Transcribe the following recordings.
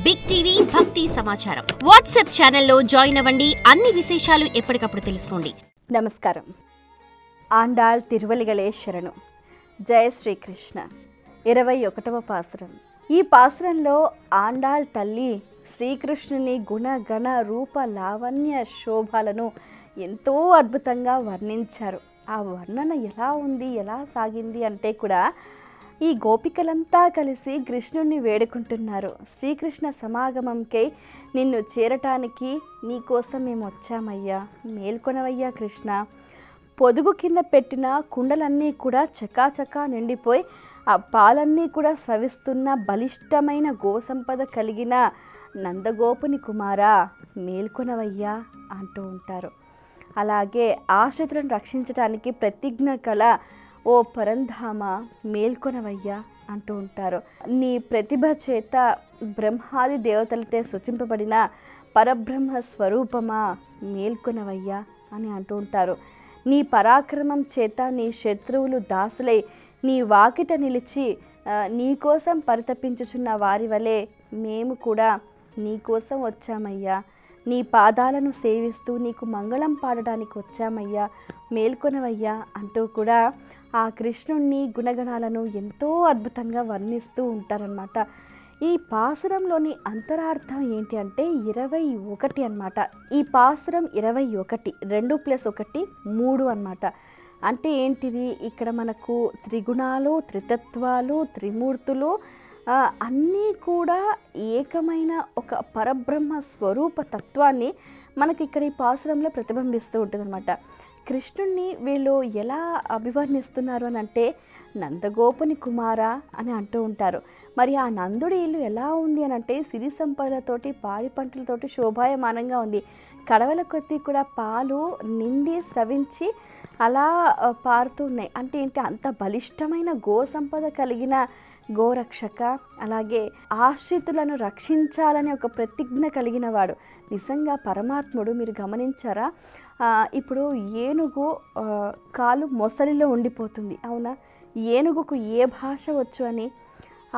Big TV భక్తి సమాచారం WhatsApp ఛానల్లో జాయిన్ అవ్వండి. అన్ని విశేషాలు ఎప్పటికప్పుడు తెలుసుకోండి. నమస్కారం. ఆండాళ్ తిరువలిగలే శరణు. జయ శ్రీకృష్ణ. 21వ పాసురం. ఈ పాసురంలో ఆండాళ్ తల్లి శ్రీకృష్ణుని గుణ గణ రూప లావణ్య శోభాలను ఎంతో అద్భుతంగా వర్ణించారు. ఆ వర్ణన ఎలా ఉంది, ఎలా సాగింది అంటే కూడా ఈ గోపికలంతా కలిసి కృష్ణుణ్ణి వేడుకుంటున్నారు. శ్రీకృష్ణ సమాగమంకై నిన్ను చేరటానికి నీకోసం మేము వచ్చామయ్యా, మేల్కొనవయ్యా కృష్ణ. పొదుగు కింద పెట్టిన కుండలన్నీ కూడా చకాచకా నిండిపోయి ఆ పాలన్నీ కూడా స్రవిస్తున్న బలిష్టమైన గోసంపద కలిగిన నందగోపుని కుమారా, మేల్కొనవయ్యా అంటూ ఉంటారు. అలాగే ఆశ్రితులను రక్షించడానికి ప్రతిజ్ఞ కల ఓ పరంధామ, మేల్కొనవయ్యా అంటూ ఉంటారు. నీ ప్రతిభ చేత బ్రహ్మాది దేవతలతో సూచింపబడిన పరబ్రహ్మ స్వరూపమా, మేల్కొనవయ్యా అని అంటూ ఉంటారు. నీ పరాక్రమం చేత నీ శత్రువులు దాసులై నీ వాకిట నిలిచి నీకోసం పరితపించుచున్న వారి వలె మేము కూడా నీకోసం వచ్చామయ్యా. నీ పాదాలను సేవిస్తూ నీకు మంగళం పాడడానికి వచ్చామయ్యా, మేల్కొనవయ్యా అంటూ కూడా ఆ కృష్ణుణ్ణి గుణగణాలను ఎంతో అద్భుతంగా వర్ణిస్తూ ఉంటారనమాట. ఈ పాసురంలోని అంతరార్థం ఏంటి అంటే 21 అన్నమాట. ఈ పాసురం 21, 2 + 1 3 అన్నమాట. అంటే ఏంటిది, ఇక్కడ మనకు త్రిగుణాలు, త్రితత్వాలు, త్రిమూర్తులు అన్నీ కూడా ఏకమైన ఒక పరబ్రహ్మ స్వరూప తత్వాన్ని మనకి ఇక్కడ ఈ పాసురంలో ప్రతిబింబిస్తూ ఉంటుంది అనమాట. కృష్ణుణ్ణి వీళ్ళు ఎలా అభివర్ణిస్తున్నారు అని అంటే నందగోపుని కుమారా అని అంటూ ఉంటారు. మరి ఆ నందుడి ఇల్లు ఎలా ఉంది అని అంటే సిరి సంపదతోటి, పాడి పంటలతోటి శోభాయమానంగా ఉంది. కడవల కొద్దీ కూడా పాలు నిండి స్రవించి అలా పారుతూ ఉన్నాయి. అంటే ఏంటి, అంత బలిష్టమైన గో సంపద కలిగిన గోరక్షక, అలాగే ఆశ్రితులను రక్షించాలని ఒక ప్రతిజ్ఞ కలిగిన వాడు. నిజంగా పరమాత్ముడు. మీరు గమనించారా, ఇప్పుడు ఏనుగు కాలు మొసలిలో ఉండిపోతుంది, అవునా? ఏనుగుకు ఏ భాష వచ్చు అని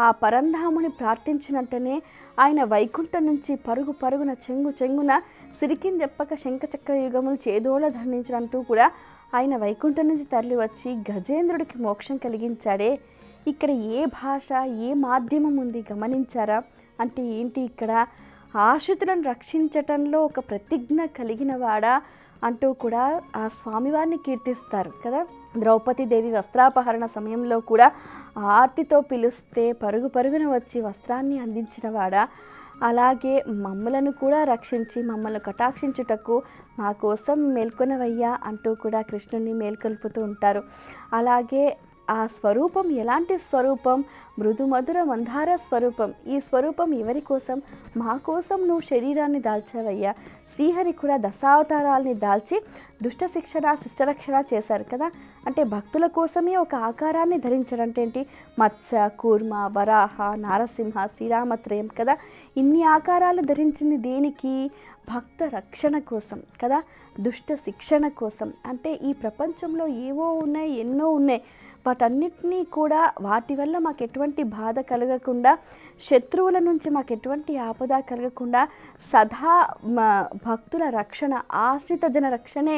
ఆ పరంధాముని ప్రార్థించినట్టనే ఆయన వైకుంఠం నుంచి పరుగు పరుగున చెంగున సిరికిని చెప్పక శంఖచక్ర యుగములు చేదోళ ధరించినట్టు కూడా ఆయన వైకుంఠం నుంచి తరలి వచ్చి గజేంద్రుడికి మోక్షం కలిగించాడే. ఇక్కడ ఏ భాష, ఏ మాధ్యమం ఉంది గమనించారా? అంటే ఏంటి, ఇక్కడ ఆశ్రితులను రక్షించటంలో ఒక ప్రతిజ్ఞ కలిగిన వాడా అంటూ కూడా ఆ స్వామివారిని కీర్తిస్తారు కదా. ద్రౌపదీదేవి వస్త్రాపహరణ సమయంలో కూడా ఆర్తితో పిలిస్తే పరుగున వచ్చి వస్త్రాన్ని అందించిన వాడా. అలాగే మమ్మలను కూడా రక్షించి మమ్మల్ని కటాక్షించుటకు మా కోసం మేల్కొనవయ్యా అంటూ కూడా కృష్ణుని మేల్కొల్పుతూ ఉంటారు. అలాగే ఆ స్వరూపం ఎలాంటి స్వరూపం, మృదు మధుర మందార స్వరూపం. ఈ స్వరూపం ఎవరి కోసం? మా కోసం నువ్వు శరీరాన్ని దాల్చావయ్యా. శ్రీహరి కూడా దశావతారాల్ని దాల్చి దుష్ట శిక్షణ, శిష్టరక్షణ చేశారు కదా. అంటే భక్తుల కోసమే ఒక ఆకారాన్ని ధరించడం అంటే ఏంటి, మత్స్య, కూర్మ, వరాహ, నారసింహ, శ్రీరామత్రయం కదా. ఇన్ని ఆకారాలు ధరించింది దేనికి? భక్త రక్షణ కోసం కదా, దుష్ట శిక్షణ కోసం. అంటే ఈ ప్రపంచంలో ఏవో ఉన్నాయి, ఎన్నో ఉన్నాయి. వాటన్నిటినీ కూడా వాటి వల్ల మాకు ఎటువంటి బాధ కలగకుండా, శత్రువుల నుంచి మాకు ఎటువంటి ఆపద కలగకుండా సదా భక్తుల రక్షణ, ఆశ్రిత జన రక్షణే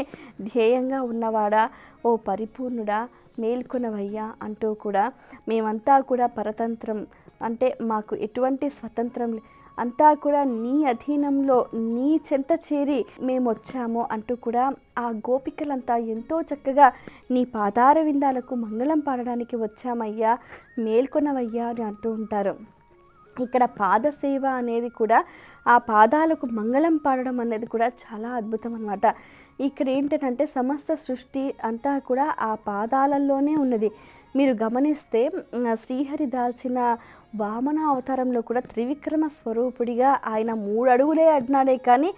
ధ్యేయంగా ఉన్నవాడా, ఓ పరిపూర్ణుడా, మేల్కొనవయ్యా అంటూ కూడా మేమంతా కూడా పరతంత్రం, అంటే మాకు ఎటువంటి స్వతంత్రం అంతా కూడా నీ అధీనంలో, నీ చెంత చేరి మేము వచ్చాము అంటూ కూడా ఆ గోపికలంతా ఎంతో చక్కగా నీ పాదార విందాలకు మంగళం పాడడానికి వచ్చామయ్యా, మేల్కొనవయ్యా అని అంటూ ఉంటారు. ఇక్కడ పాదసేవ అనేది కూడా, ఆ పాదాలకు మంగళం పాడడం అనేది కూడా చాలా అద్భుతం అన్నమాట. ఇక్కడ ఏంటంటే సమస్త సృష్టి అంతా కూడా ఆ పాదాలలోనే ఉన్నది. మీరు గమనిస్తే శ్రీహరి దాల్చిన వామన అవతారంలో కూడా త్రివిక్రమ స్వరూపుడిగా ఆయన 3 అడుగులే అడ్నాడే కానీ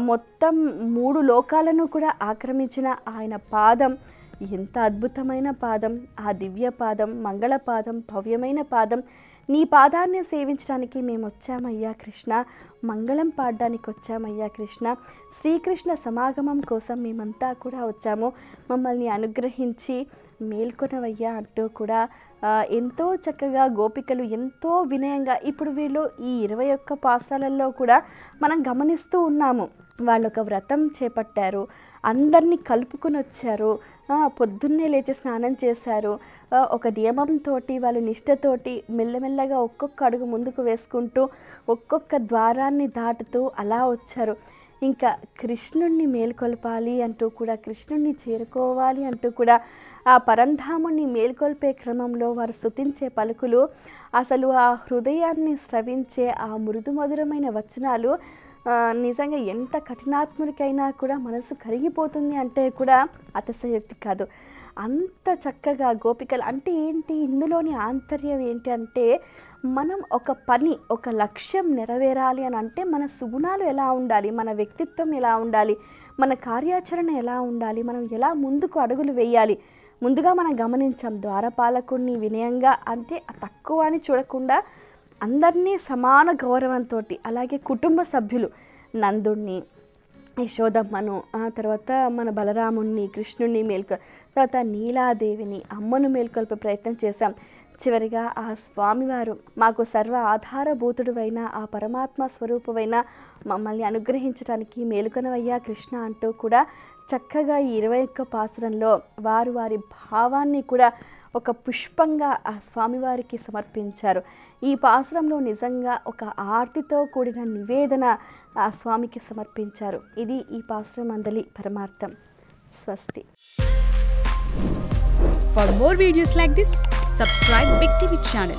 మొత్తం 3 లోకాలను కూడా ఆక్రమించిన ఆయన పాదం ఎంత అద్భుతమైన పాదం. ఆ దివ్య పాదం, మంగళ పాదం, భవ్యమైన పాదం నీ పాదాన్ని సేవించడానికి మేము వచ్చామయ్యా కృష్ణ, మంగళం పాడడానికి వచ్చామయ్యా కృష్ణ, శ్రీకృష్ణ సమాగమం కోసం మేమంతా కూడా వచ్చాము, మమ్మల్ని అనుగ్రహించి మేల్కొనవయ్యా అంటూ కూడా ఎంతో చక్కగా గోపికలు ఎంతో వినయంగా, ఇప్పుడు వీళ్ళు ఈ 21 పాసురాలలో కూడా మనం గమనిస్తూ ఉన్నాము, వాళ్ళు ఒక వ్రతం చేపట్టారు, అందరినీ కలుపుకొని వచ్చారు, పొద్దున్నే లేచి స్నానం చేశారు, ఒక నియమంతో వాళ్ళు నిష్ఠతోటి మెల్లమెల్లగా ఒక్కొక్క అడుగు ముందుకు వేసుకుంటూ ఒక్కొక్క ద్వారాన్ని దాటుతూ అలా వచ్చారు. ఇంకా కృష్ణుణ్ణి మేల్కొల్పాలి అంటూ కూడా, కృష్ణుణ్ణి చేరుకోవాలి అంటూ కూడా ఆ పరంధాముని మేల్కొల్పే క్రమంలో వారు స్తుతించే పలుకులు, అసలు ఆ హృదయాన్ని స్రవించే ఆ మృదు మధురమైన వచనాలు నిజంగా ఎంత కఠినాత్ముడికైనా కూడా మనసు కరిగిపోతుంది అంటే కూడా అతిశయోక్తి కాదు. అంత చక్కగా గోపికలు అంటే ఏంటి, ఇందులోని ఆంతర్యం ఏంటి అంటే, మనం ఒక పని, ఒక లక్ష్యం నెరవేరాలి అని అంటే మన సుగుణాలు ఎలా ఉండాలి, మన వ్యక్తిత్వం ఎలా ఉండాలి, మన కార్యాచరణ ఎలా ఉండాలి, మనం ఎలా ముందుకు అడుగులు వేయాలి. ముందుగా మనం గమనించాం, ద్వారపాలకుడిని వినయంగా అంటే తక్కువ అని చూడకుండా అందరినీ సమాన గౌరవంతో, అలాగే కుటుంబ సభ్యులు నందుణ్ణి, యశోదమ్మను, ఆ తర్వాత మన బలరాముణ్ణి, కృష్ణుణ్ణి తర్వాత నీలాదేవిని, అమ్మను మేల్కొల్పే ప్రయత్నం చేశాం. చివరిగా ఆ స్వామివారు మాకు సర్వ ఆధారభూతుడువైన ఆ పరమాత్మ స్వరూపమైన మమ్మల్ని అనుగ్రహించడానికి మేలుకొనవయ్యా కృష్ణ అంటూ కూడా చక్కగా ఈ 21 పాసురంలో వారు వారి భావాన్ని కూడా ఒక పుష్పంగా ఆ స్వామివారికి సమర్పించారు. ఈ పాసురంలో నిజంగా ఒక ఆర్తితో కూడిన నివేదన ఆ స్వామికి సమర్పించారు. ఇది ఈ పాసురం అందలి పరమార్థం. స్వస్తి. For more videos like this, subscribe Big TV channel.